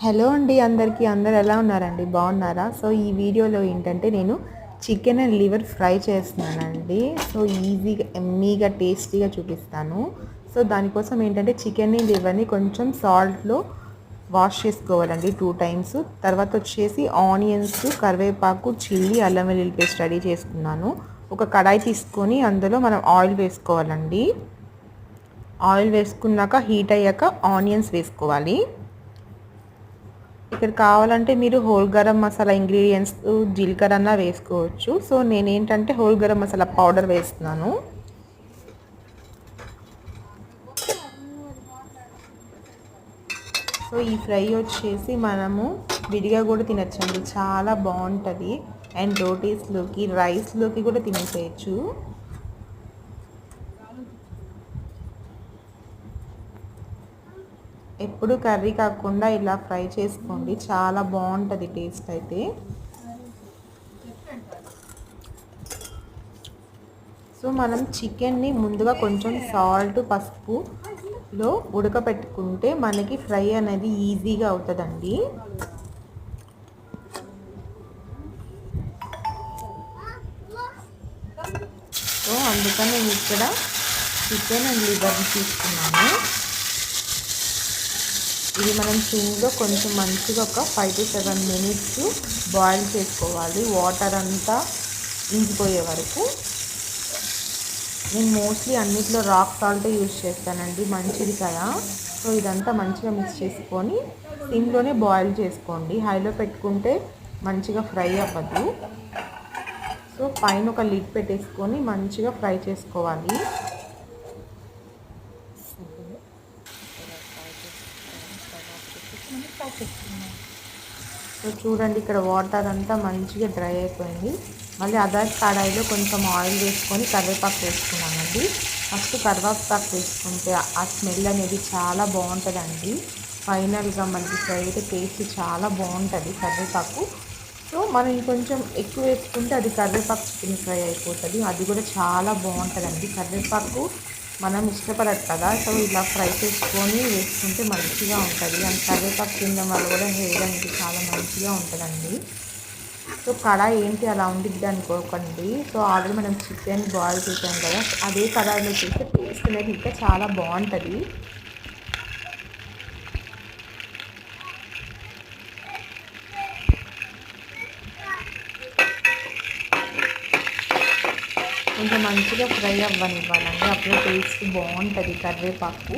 Hello అండి అందరికీ అందరు ఎలా ఉన్నారండి బాగున్నారా? సో ఈ వీడియోలో ఏంటంటే నేను చికెన్ అండ్ లివర్ ఫ్రై చేస్తున్నానండి. సో ఈజీగా ఎమ్మీగా టేస్టీగా చూపిస్తాను. సో దానికోసం ఏంటంటే చికెన్ని లివర్ని కొంచెం సాల్ట్లో వాష్ చేసుకోవాలండి 2 టైమ్స్. తర్వాత వచ్చేసి ఆనియన్స్, కరివేపాకు, చిల్లీ, అల్లం వెల్లుల్లి పేస్ట్ రెడీ చేసుకున్నాను. ఒక కడాయి తీసుకొని అందులో మనం ఆయిల్ వేసుకోవాలండి. ఆయిల్ వేసుకున్నాక హీట్ అయ్యాక ఆనియన్స్ వేసుకోవాలి. ఇక్కడ కావాలంటే మీరు హోల్ గరం మసాలా ఇంగ్రీడియంట్స్ జీలకర్ర అన్న వేసుకోవచ్చు. సో నేనేంటంటే హోల్ గరం మసాలా పౌడర్ వేస్తున్నాను. సో ఈ ఫ్రై వచ్చేసి మనము విడిగా కూడా తినచ్చండి, చాలా బాగుంటుంది. అండ్ రోటీస్లోకి రైస్లోకి కూడా తినేసేయచ్చు. ఎప్పుడు కర్రీ కాకుండా ఇలా ఫ్రై చేసుకోండి, చాలా బాగుంటుంది టేస్ట్ అయితే. సో మనం చికెన్ని ముందుగా కొంచెం సాల్ట్ పసుపులో ఉడకపెట్టుకుంటే మనకి ఫ్రై అనేది ఈజీగా అవుతుందండి. సో అందుకని నేను ఇక్కడ చికెన్ అండ్ లివర్ని తీసుకున్నాను. ఇది మనం సిమ్లో కొంచెం మంచిగా ఒక 5 to 7 minutes బాయిల్ చేసుకోవాలి, వాటర్ అంతా ఇంకిపోయే వరకు. నేను మోస్ట్లీ అన్నిట్లో రాక్ సాల్ట్ యూజ్ చేస్తానండి, మంచిది కదా. సో ఇదంతా మంచిగా మిక్స్ చేసుకొని సిమ్లోనే బాయిల్ చేసుకోండి. హైలో పెట్టుకుంటే మంచిగా ఫ్రై అవ్వదు. సో పైన ఒక లిడ్ పెట్టేసుకొని మంచిగా ఫ్రై చేసుకోవాలి. సో చూడండి ఇక్కడ వాటర్ అంతా మంచిగా డ్రై అయిపోయింది. మళ్ళీ అదే కడాయిలో కొంచెం ఆయిల్ వేసుకొని కరివేపాకు వేసుకున్నానండి. ఫస్ట్ కరివేపాకు వేసుకుంటే ఆ స్మెల్ అనేది చాలా బాగుంటుందండి. ఫైనల్గా మనకి ఫ్రై అయితే టేస్ట్ చాలా బాగుంటుంది కరివేపాకు. సో మనం ఇంకొంచెం ఎక్కువ వేసుకుంటే అది కరివేపాకు చికెన్ ఫ్రై అయిపోతుంది, అది కూడా చాలా బాగుంటుందండి. కరివేపాకు మనం ఇష్టపడదు కదా, సో ఇలా ఫ్రై చేసుకొని వేసుకుంటే మంచిగా ఉంటుంది. అండ్ కరివేపాకు తినడం వల్ల కూడా హెయిర్ అనేది చాలా మంచిగా ఉంటుందండి. సో కడాయి ఏంటి అలా ఉండిద్ది అనుకోకండి. సో ఆల్రెడీ మనం చికెన్ బాయిల్ చేసాం కదా, అదే కడాయిలో చేస్తే టేస్ట్ అనేది ఇంకా చాలా బాగుంటుంది. కొంచెం మంచిగా ఫ్రై అవ్వనివ్వాలండి, అప్పుడే టేస్ట్ బాగుంటుంది కరివేపాకు.